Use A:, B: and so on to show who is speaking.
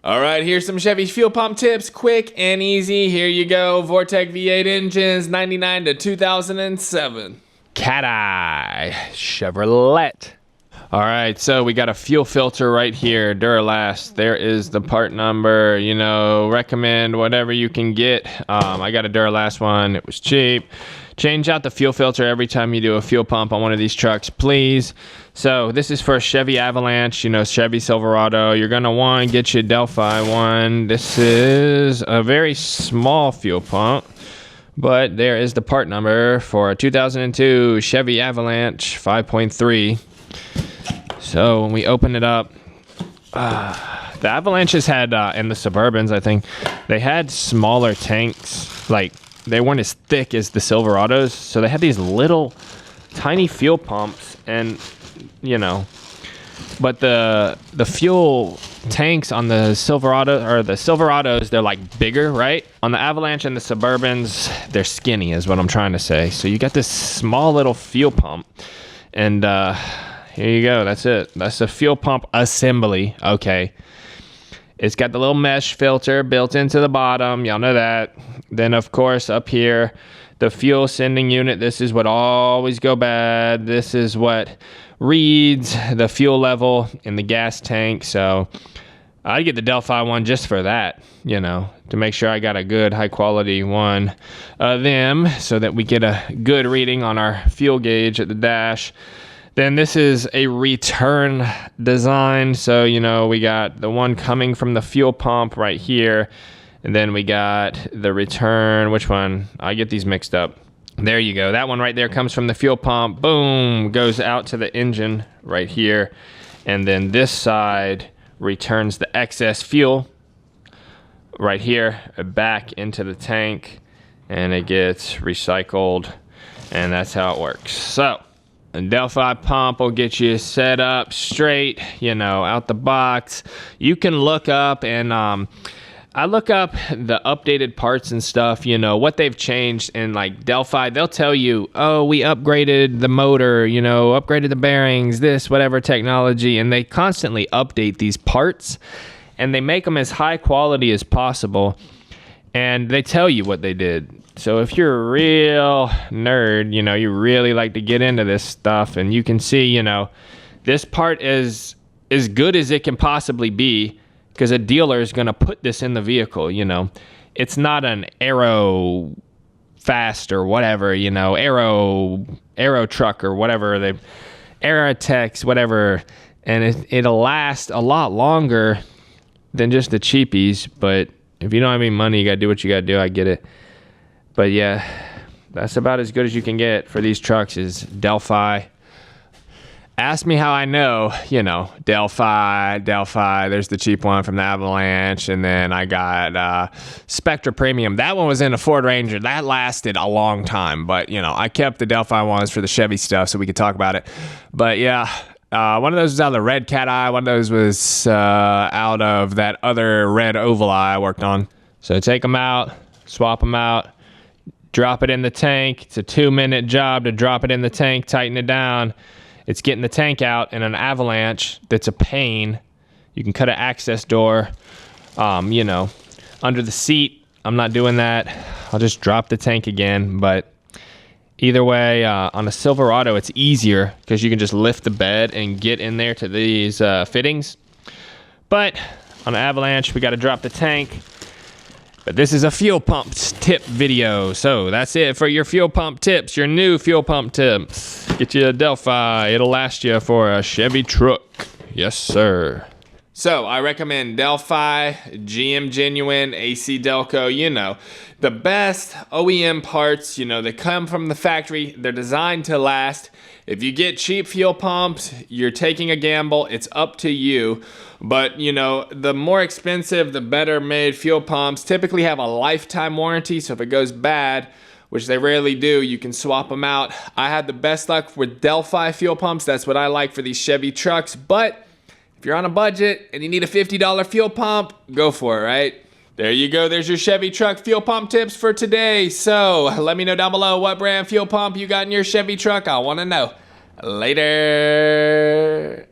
A: All right, here's some Chevy fuel pump tips, quick and easy. Here you go. Vortec V8 engines, 99 to 2007. Cat Eye Chevrolet. All right, so we got a fuel filter right here, Duralast. There is the part number. You know, recommend whatever you can get. I got a Duralast one. It was cheap. Change out the fuel filter every time you do a fuel pump on one of these trucks, please. So this is for a Chevy Avalanche, you know, Chevy Silverado. You're gonna want to get your Delphi one. This is a very small fuel pump, but there is the part number for a 2002 Chevy Avalanche 5.3. So when we open it up, the Avalanches had, and the Suburbans, I think, they had smaller tanks. Like, they weren't as thick as the Silverados, so they had these little tiny fuel pumps, and you know, but the fuel tanks on the Silverado, or the Silverados, they're like bigger, right? On the Avalanche and the Suburbans, they're skinny is what I'm trying to say. So you got this small little fuel pump, and here you go. That's it. That's a fuel pump assembly. Okay. It's got the little mesh filter built into the bottom. Y'all know that. Then, of course, up here, the fuel sending unit. This is what always go bad. This is what reads the fuel level in the gas tank. So I'd get the Delphi one just for that, you know, to make sure I got a good high quality one of them so that we get a good reading on our fuel gauge at the dash. Then this is a return design. So, you know, we got the one coming from the fuel pump right here. And then we got the return. Which one? I get these mixed up. There you go. That one right there comes from the fuel pump. Boom. Goes out to the engine right here. And then this side returns the excess fuel right here back into the tank. And it gets recycled. And that's how it works. So a Delphi pump will get you set up straight, you know, out the box. You can look up, and I look up the updated parts and stuff, you know, what they've changed. And like Delphi, they'll tell you, oh, we upgraded the motor, you know, upgraded the bearings, this, whatever technology. And they constantly update these parts, and they make them as high quality as possible. And they tell you what they did. So if you're a real nerd, you know, you really like to get into this stuff, and you can see, you know, this part is as good as it can possibly be, because a dealer is going to put this in the vehicle, you know. It's not an Aero Fast or whatever, you know, Aero truck or whatever, the Aerotex, whatever, and it'll last a lot longer than just the cheapies. But if you don't have any money, you got to do what you got to do. I get it. But yeah, that's about as good as you can get for these trucks is Delphi. Ask me how I know, you know, Delphi, there's the cheap one from the Avalanche, and then I got Spectra Premium. That one was in a Ford Ranger. That lasted a long time, but, you know, I kept the Delphi ones for the Chevy stuff so we could talk about it. But yeah, one of those was out of the red Cat Eye. One of those was out of that other red oval eye I worked on. So take them out, swap them out. Drop it in the tank. It's a 2-minute job to drop it in the tank, tighten it down. It's getting the tank out in an Avalanche that's a pain. You can cut an access door, you know, under the seat. I'm not doing that. I'll just drop the tank again. But either way, on a Silverado, it's easier because you can just lift the bed and get in there to these fittings. But on an Avalanche, we got to drop the tank. But this is a fuel pump tip video, so that's it for your fuel pump tips, your new fuel pump tips. Get you a Delphi, it'll last you for a Chevy truck. Yes, sir. So I recommend Delphi, GM Genuine, AC Delco, you know, the best OEM parts, you know, they come from the factory, they're designed to last. If you get cheap fuel pumps, you're taking a gamble, it's up to you. But, you know, the more expensive, the better made fuel pumps typically have a lifetime warranty, so if it goes bad, which they rarely do, you can swap them out. I had the best luck with Delphi fuel pumps, that's what I like for these Chevy trucks, but if you're on a budget and you need a $50 fuel pump, go for it, right? There you go. There's your Chevy truck fuel pump tips for today. So let me know down below what brand fuel pump you got in your Chevy truck. I want to know. Later.